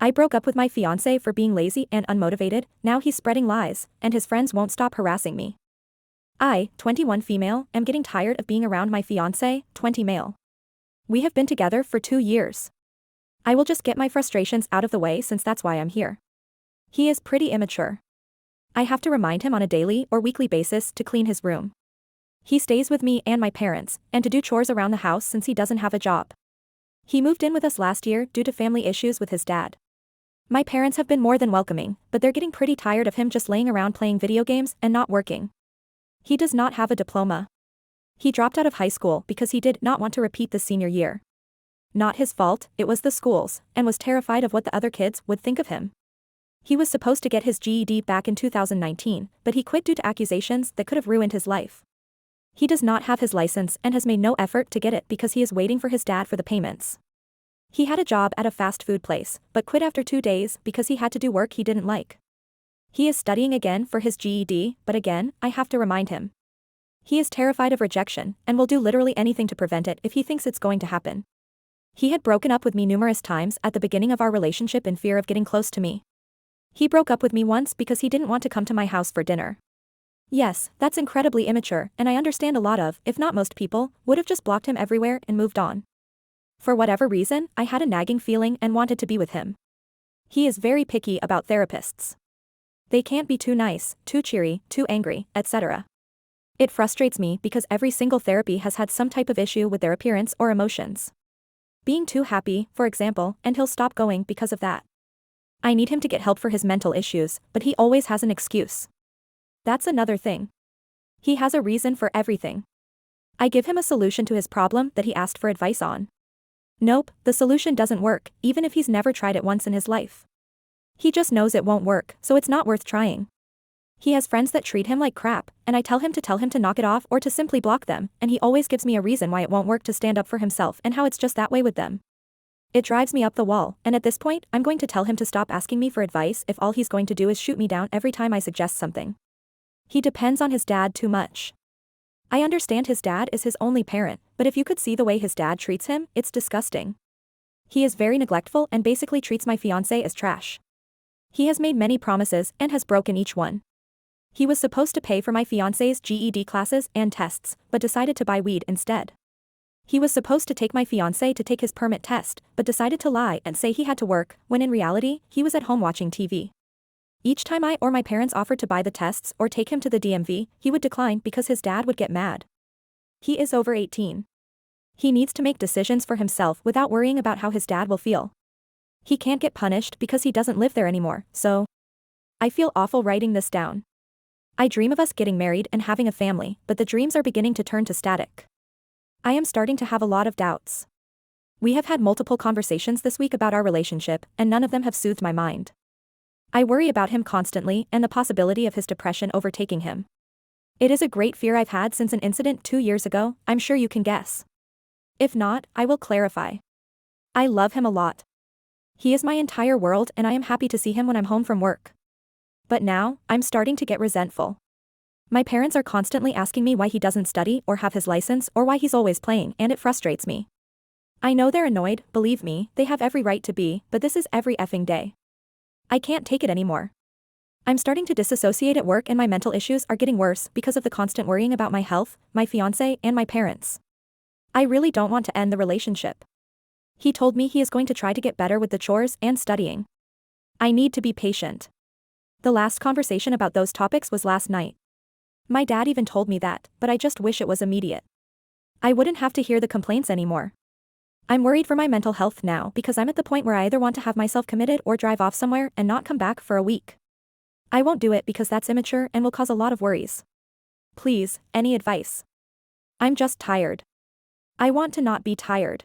I broke up with my fiancé for being lazy and unmotivated, now he's spreading lies, and his friends won't stop harassing me. I, 21 female, am getting tired of being around my fiancé, 20 male. We have been together for 2 years. I will just get my frustrations out of the way since that's why I'm here. He is pretty immature. I have to remind him on a daily or weekly basis to clean his room. He stays with me and my parents, and to do chores around the house since he doesn't have a job. He moved in with us last year due to family issues with his dad. My parents have been more than welcoming, but they're getting pretty tired of him just laying around playing video games and not working. He does not have a diploma. He dropped out of high school because he did not want to repeat the senior year. Not his fault, it was the school's, and was terrified of what the other kids would think of him. He was supposed to get his GED back in 2019, but he quit due to accusations that could have ruined his life. He does not have his license and has made no effort to get it because he is waiting for his dad for the payments. He had a job at a fast food place, but quit after 2 days because he had to do work he didn't like. He is studying again for his GED, but again, I have to remind him. He is terrified of rejection, and will do literally anything to prevent it if he thinks it's going to happen. He had broken up with me numerous times at the beginning of our relationship in fear of getting close to me. He broke up with me once because he didn't want to come to my house for dinner. Yes, that's incredibly immature, and I understand a lot of, if not most people, would have just blocked him everywhere and moved on. For whatever reason, I had a nagging feeling and wanted to be with him. He is very picky about therapists. They can't be too nice, too cheery, too angry, etc. It frustrates me because every single therapy has had some type of issue with their appearance or emotions. Being too happy, for example, and he'll stop going because of that. I need him to get help for his mental issues, but he always has an excuse. That's another thing. He has a reason for everything. I give him a solution to his problem that he asked for advice on. Nope, the solution doesn't work, even if he's never tried it once in his life. He just knows it won't work, so it's not worth trying. He has friends that treat him like crap, and I tell him to knock it off or to simply block them, and he always gives me a reason why it won't work to stand up for himself and how it's just that way with them. It drives me up the wall, and at this point, I'm going to tell him to stop asking me for advice if all he's going to do is shoot me down every time I suggest something. He depends on his dad too much. I understand his dad is his only parent, but if you could see the way his dad treats him, it's disgusting. He is very neglectful and basically treats my fiancé as trash. He has made many promises and has broken each one. He was supposed to pay for my fiancé's GED classes and tests, but decided to buy weed instead. He was supposed to take my fiancé to take his permit test, but decided to lie and say he had to work, when in reality, he was at home watching TV. Each time I or my parents offered to buy the tests or take him to the DMV, he would decline because his dad would get mad. He is over 18. He needs to make decisions for himself without worrying about how his dad will feel. He can't get punished because he doesn't live there anymore, so. I feel awful writing this down. I dream of us getting married and having a family, but the dreams are beginning to turn to static. I am starting to have a lot of doubts. We have had multiple conversations this week about our relationship, and none of them have soothed my mind. I worry about him constantly and the possibility of his depression overtaking him. It is a great fear I've had since an incident 2 years ago, I'm sure you can guess. If not, I will clarify. I love him a lot. He is my entire world and I am happy to see him when I'm home from work. But now, I'm starting to get resentful. My parents are constantly asking me why he doesn't study or have his license or why he's always playing, and it frustrates me. I know they're annoyed, believe me, they have every right to be, but this is every effing day. I can't take it anymore. I'm starting to disassociate at work and my mental issues are getting worse because of the constant worrying about my health, my fiancé, and my parents. I really don't want to end the relationship. He told me he is going to try to get better with the chores and studying. I need to be patient. The last conversation about those topics was last night. My dad even told me that, but I just wish it was immediate. I wouldn't have to hear the complaints anymore. I'm worried for my mental health now because I'm at the point where I either want to have myself committed or drive off somewhere and not come back for a week. I won't do it because that's immature and will cause a lot of worries. Please, any advice? I'm just tired. I want to not be tired.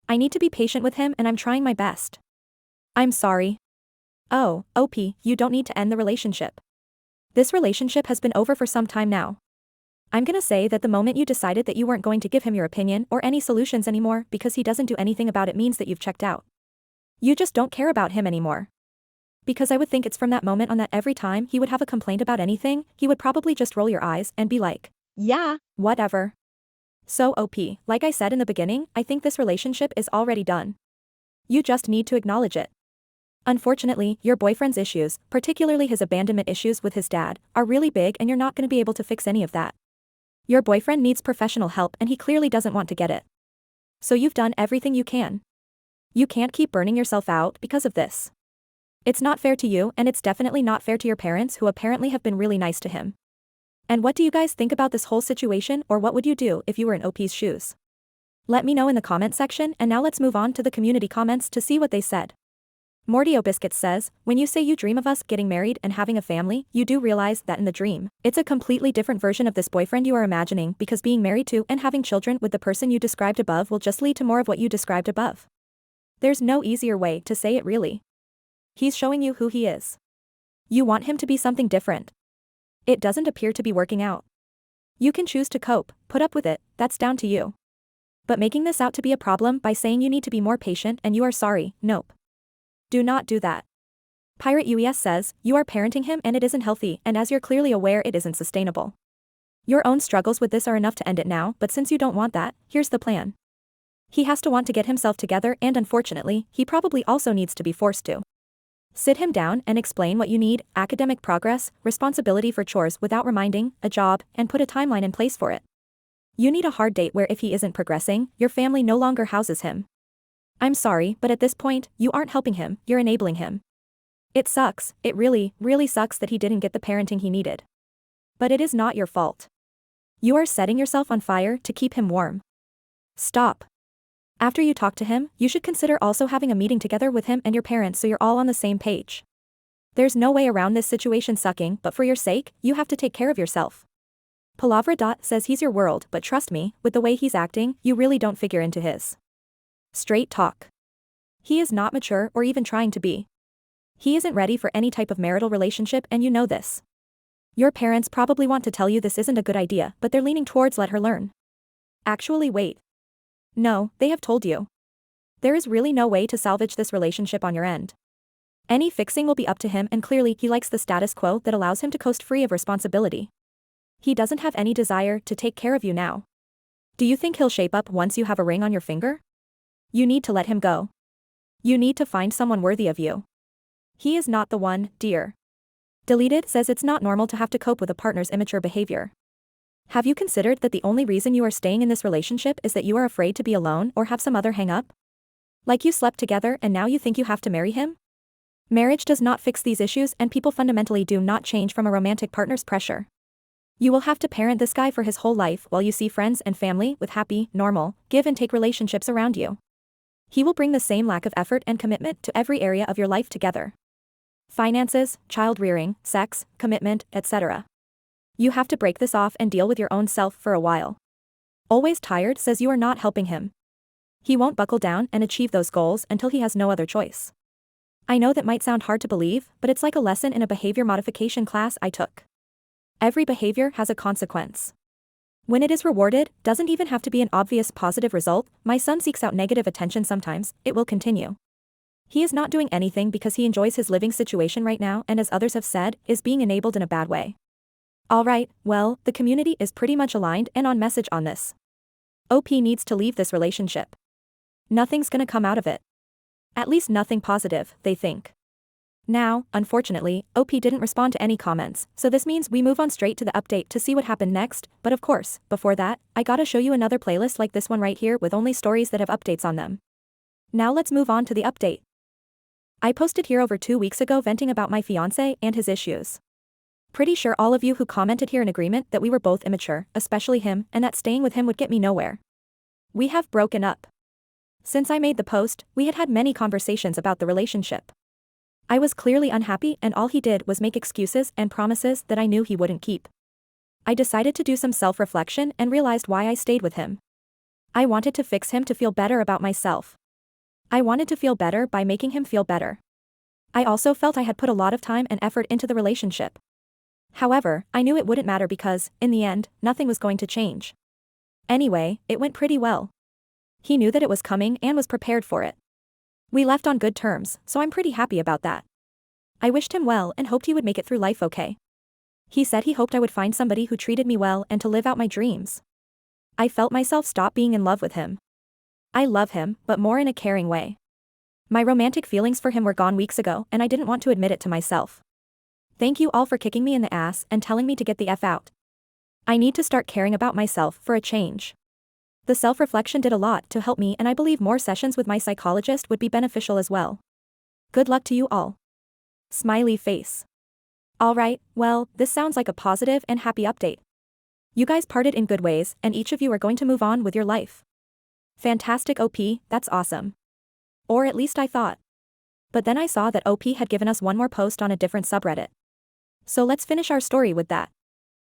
I need to be patient with him and I'm trying my best. I'm sorry. Oh, OP, you don't need to end the relationship. This relationship has been over for some time now. I'm gonna say that the moment you decided that you weren't going to give him your opinion or any solutions anymore because he doesn't do anything about it means that you've checked out. You just don't care about him anymore. Because I would think it's from that moment on that every time he would have a complaint about anything, he would probably just roll your eyes and be like, yeah, whatever. So OP, like I said in the beginning, I think this relationship is already done. You just need to acknowledge it. Unfortunately, your boyfriend's issues, particularly his abandonment issues with his dad, are really big and you're not going to be able to fix any of that. Your boyfriend needs professional help and he clearly doesn't want to get it. So you've done everything you can. You can't keep burning yourself out because of this. It's not fair to you and it's definitely not fair to your parents who apparently have been really nice to him. And what do you guys think about this whole situation, or what would you do if you were in OP's shoes? Let me know in the comment section, and now let's move on to the community comments to see what they said. Morty O'Biscuits says, when you say you dream of us getting married and having a family, you do realize that in the dream, it's a completely different version of this boyfriend you are imagining, because being married to and having children with the person you described above will just lead to more of what you described above. There's no easier way to say it really. He's showing you who he is. You want him to be something different. It doesn't appear to be working out. You can choose to cope, put up with it, that's down to you. But making this out to be a problem by saying you need to be more patient and you are sorry, nope. Do not do that. Pirate UES says, you are parenting him and it isn't healthy, and as you're clearly aware it isn't sustainable. Your own struggles with this are enough to end it now, but since you don't want that, here's the plan. He has to want to get himself together, and unfortunately, he probably also needs to be forced to. Sit him down and explain what you need: academic progress, responsibility for chores without reminding, a job, and put a timeline in place for it. You need a hard date where if he isn't progressing, your family no longer houses him. I'm sorry, but at this point, you aren't helping him, you're enabling him. It sucks, it really, really sucks that he didn't get the parenting he needed. But it is not your fault. You are setting yourself on fire to keep him warm. Stop. After you talk to him, you should consider also having a meeting together with him and your parents so you're all on the same page. There's no way around this situation sucking, but for your sake, you have to take care of yourself. Palavra. Says he's your world, but trust me, with the way he's acting, you really don't figure into his. Straight talk. He is not mature or even trying to be. He isn't ready for any type of marital relationship, and you know this. Your parents probably want to tell you this isn't a good idea, but they're leaning towards let her learn. Actually wait. No, they have told you. There is really no way to salvage this relationship on your end. Any fixing will be up to him, and clearly he likes the status quo that allows him to coast free of responsibility. He doesn't have any desire to take care of you now. Do you think he'll shape up once you have a ring on your finger? You need to let him go. You need to find someone worthy of you. He is not the one, dear. Deleted says it's not normal to have to cope with a partner's immature behavior. Have you considered that the only reason you are staying in this relationship is that you are afraid to be alone or have some other hang-up? Like you slept together and now you think you have to marry him? Marriage does not fix these issues, and people fundamentally do not change from a romantic partner's pressure. You will have to parent this guy for his whole life while you see friends and family with happy, normal, give and take relationships around you. He will bring the same lack of effort and commitment to every area of your life together. Finances, child rearing, sex, commitment, etc. You have to break this off and deal with your own self for a while. Always Tired says you are not helping him. He won't buckle down and achieve those goals until he has no other choice. I know that might sound hard to believe, but it's like a lesson in a behavior modification class I took. Every behavior has a consequence. When it is rewarded, doesn't even have to be an obvious positive result. My son seeks out negative attention sometimes, it will continue. He is not doing anything because he enjoys his living situation right now, and as others have said, is being enabled in a bad way. Alright, well, the community is pretty much aligned and on message on this. OP needs to leave this relationship. Nothing's gonna come out of it. At least nothing positive, they think. Now, unfortunately, OP didn't respond to any comments, so this means we move on straight to the update to see what happened next, but of course, before that, I gotta show you another playlist like this one right here with only stories that have updates on them. Now let's move on to the update. I posted here over 2 weeks ago venting about my fiancé and his issues. Pretty sure all of you who commented here in agreement that we were both immature, especially him, and that staying with him would get me nowhere. We have broken up. Since I made the post, we had had many conversations about the relationship. I was clearly unhappy, and all he did was make excuses and promises that I knew he wouldn't keep. I decided to do some self-reflection and realized why I stayed with him. I wanted to fix him to feel better about myself. I wanted to feel better by making him feel better. I also felt I had put a lot of time and effort into the relationship. However, I knew it wouldn't matter because, in the end, nothing was going to change. Anyway, it went pretty well. He knew that it was coming and was prepared for it. We left on good terms, so I'm pretty happy about that. I wished him well and hoped he would make it through life okay. He said he hoped I would find somebody who treated me well and to live out my dreams. I felt myself stop being in love with him. I love him, but more in a caring way. My romantic feelings for him were gone weeks ago and I didn't want to admit it to myself. Thank you all for kicking me in the ass and telling me to get the F out. I need to start caring about myself for a change. The self-reflection did a lot to help me and I believe more sessions with my psychologist would be beneficial as well. Good luck to you all. Smiley face. Alright, well, this sounds like a positive and happy update. You guys parted in good ways and each of you are going to move on with your life. Fantastic OP, that's awesome. Or at least I thought. But then I saw that OP had given us one more post on a different subreddit. So let's finish our story with that.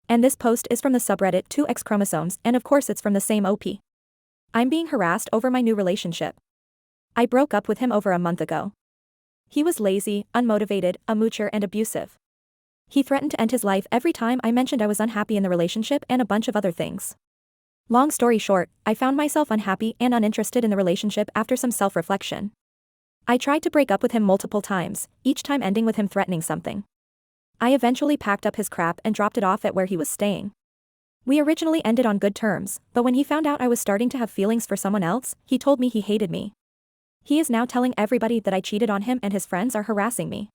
And this post is from the subreddit 2X chromosomes and of course it's from the same OP. I'm being harassed over my new relationship. I broke up with him over a month ago. He was lazy, unmotivated, a moocher and abusive. He threatened to end his life every time I mentioned I was unhappy in the relationship and a bunch of other things. Long story short, I found myself unhappy and uninterested in the relationship after some self-reflection. I tried to break up with him multiple times, each time ending with him threatening something. I eventually packed up his crap and dropped it off at where he was staying. We originally ended on good terms, but when he found out I was starting to have feelings for someone else, he told me he hated me. He is now telling everybody that I cheated on him and his friends are harassing me.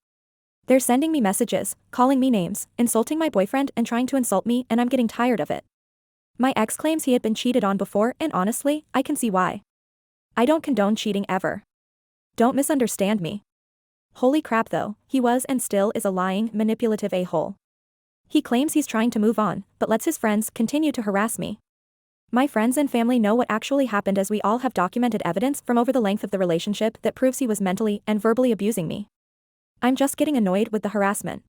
They're sending me messages, calling me names, insulting my boyfriend and trying to insult me and I'm getting tired of it. My ex claims he had been cheated on before and honestly, I can see why. I don't condone cheating ever. Don't misunderstand me. Holy crap though, he was and still is a lying, manipulative a-hole. He claims he's trying to move on, but lets his friends continue to harass me. My friends and family know what actually happened as we all have documented evidence from over the length of the relationship that proves he was mentally and verbally abusing me. I'm just getting annoyed with the harassment.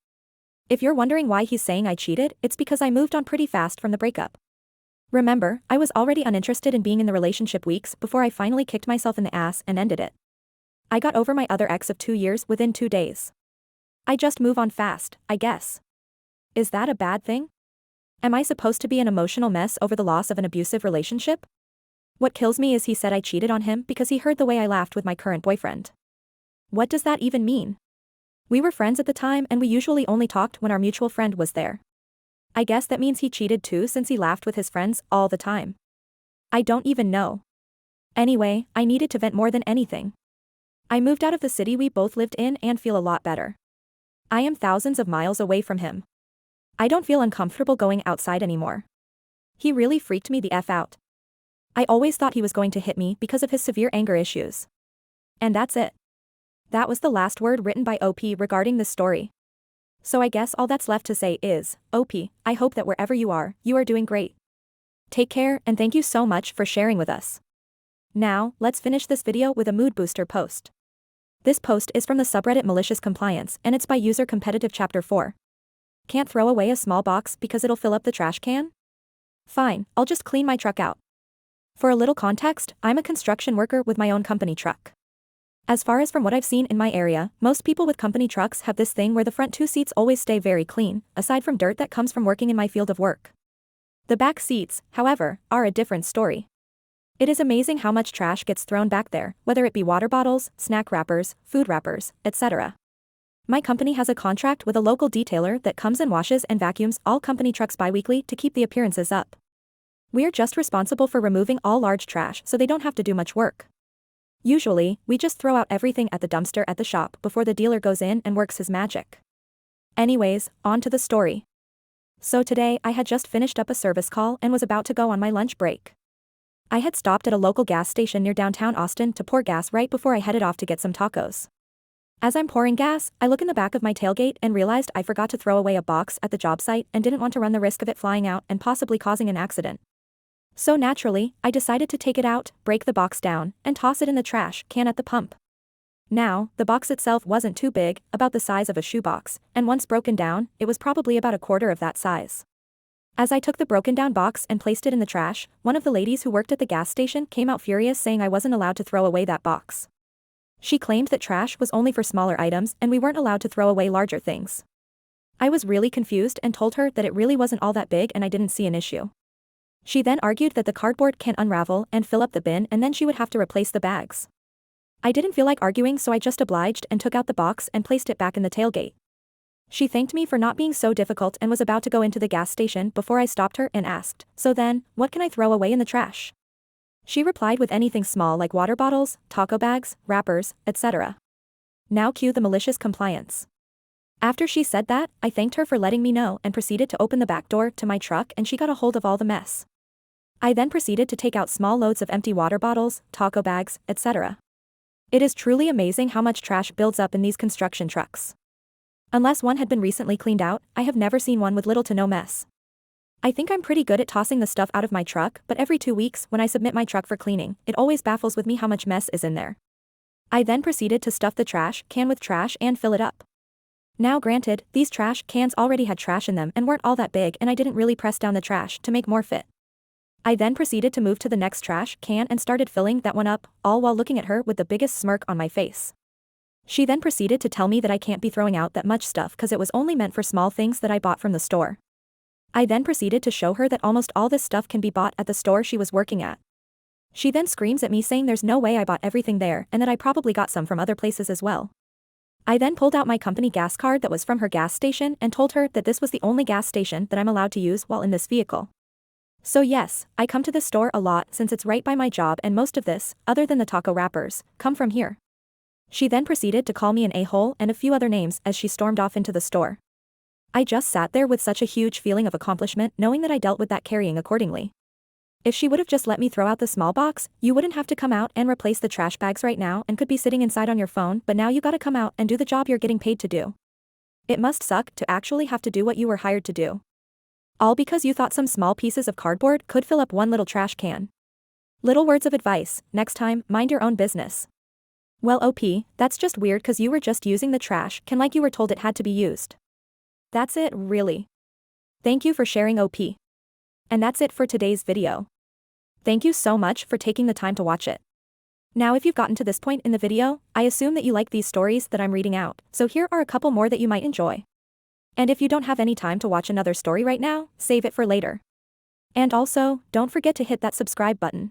If you're wondering why he's saying I cheated, it's because I moved on pretty fast from the breakup. Remember, I was already uninterested in being in the relationship weeks before I finally kicked myself in the ass and ended it. I got over my other ex of 2 years within 2 days. I just move on fast, I guess. Is that a bad thing? Am I supposed to be an emotional mess over the loss of an abusive relationship? What kills me is he said I cheated on him because he heard the way I laughed with my current boyfriend. What does that even mean? We were friends at the time and we usually only talked when our mutual friend was there. I guess that means he cheated too since he laughed with his friends all the time. I don't even know. Anyway, I needed to vent more than anything. I moved out of the city we both lived in and feel a lot better. I am thousands of miles away from him. I don't feel uncomfortable going outside anymore. He really freaked me the F out. I always thought he was going to hit me because of his severe anger issues. And that's it. That was the last word written by OP regarding this story. So I guess all that's left to say is, OP, I hope that wherever you are doing great. Take care and thank you so much for sharing with us. Now, let's finish this video with a mood booster post. This post is from the subreddit Malicious Compliance and it's by user Competitive Chapter 4. Can't throw away a small box because it'll fill up the trash can? Fine, I'll just clean my truck out. For a little context, I'm a construction worker with my own company truck. As far as from what I've seen in my area, most people with company trucks have this thing where the front 2 seats always stay very clean, aside from dirt that comes from working in my field of work. The back seats, however, are a different story. It is amazing how much trash gets thrown back there, whether it be water bottles, snack wrappers, food wrappers, etc. My company has a contract with a local detailer that comes and washes and vacuums all company trucks bi-weekly to keep the appearances up. We're just responsible for removing all large trash so they don't have to do much work. Usually, we just throw out everything at the dumpster at the shop before the dealer goes in and works his magic. Anyways, on to the story. So today I had just finished up a service call and was about to go on my lunch break. I had stopped at a local gas station near downtown Austin to pour gas right before I headed off to get some tacos. As I'm pouring gas, I look in the back of my tailgate and realized I forgot to throw away a box at the job site and didn't want to run the risk of it flying out and possibly causing an accident. So naturally, I decided to take it out, break the box down, and toss it in the trash can at the pump. Now, the box itself wasn't too big, about the size of a shoebox, and once broken down, it was probably about a quarter of that size. As I took the broken down box and placed it in the trash, one of the ladies who worked at the gas station came out furious saying I wasn't allowed to throw away that box. She claimed that trash was only for smaller items and we weren't allowed to throw away larger things. I was really confused and told her that it really wasn't all that big and I didn't see an issue. She then argued that the cardboard can unravel and fill up the bin and then she would have to replace the bags. I didn't feel like arguing so I just obliged and took out the box and placed it back in the tailgate. She thanked me for not being so difficult and was about to go into the gas station before I stopped her and asked, "So then, what can I throw away in the trash?" She replied with anything small like water bottles, taco bags, wrappers, etc. Now cue the malicious compliance. After she said that, I thanked her for letting me know and proceeded to open the back door to my truck, and she got a hold of all the mess. I then proceeded to take out small loads of empty water bottles, taco bags, etc. It is truly amazing how much trash builds up in these construction trucks. Unless one had been recently cleaned out, I have never seen one with little to no mess. I think I'm pretty good at tossing the stuff out of my truck, but every 2 weeks when I submit my truck for cleaning, it always baffles with me how much mess is in there. I then proceeded to stuff the trash can with trash and fill it up. Now granted, these trash cans already had trash in them and weren't all that big, and I didn't really press down the trash to make more fit. I then proceeded to move to the next trash can and started filling that one up, all while looking at her with the biggest smirk on my face. She then proceeded to tell me that I can't be throwing out that much stuff because it was only meant for small things that I bought from the store. I then proceeded to show her that almost all this stuff can be bought at the store she was working at. She then screams at me saying there's no way I bought everything there and that I probably got some from other places as well. I then pulled out my company gas card that was from her gas station and told her that this was the only gas station that I'm allowed to use while in this vehicle. So yes, I come to this store a lot since it's right by my job, and most of this, other than the taco wrappers, come from here. She then proceeded to call me an a-hole and a few other names as she stormed off into the store. I just sat there with such a huge feeling of accomplishment, knowing that I dealt with that carrying accordingly. If she would have just let me throw out the small box, you wouldn't have to come out and replace the trash bags right now and could be sitting inside on your phone, but now you gotta come out and do the job you're getting paid to do. It must suck to actually have to do what you were hired to do. All because you thought some small pieces of cardboard could fill up one little trash can. Little words of advice: next time, mind your own business. Well, OP, that's just weird cause you were just using the trash can like you were told it had to be used. That's it, really. Thank you for sharing, OP. And that's it for today's video. Thank you so much for taking the time to watch it. Now if you've gotten to this point in the video, I assume that you like these stories that I'm reading out, so here are a couple more that you might enjoy. And if you don't have any time to watch another story right now, save it for later. And also, don't forget to hit that subscribe button.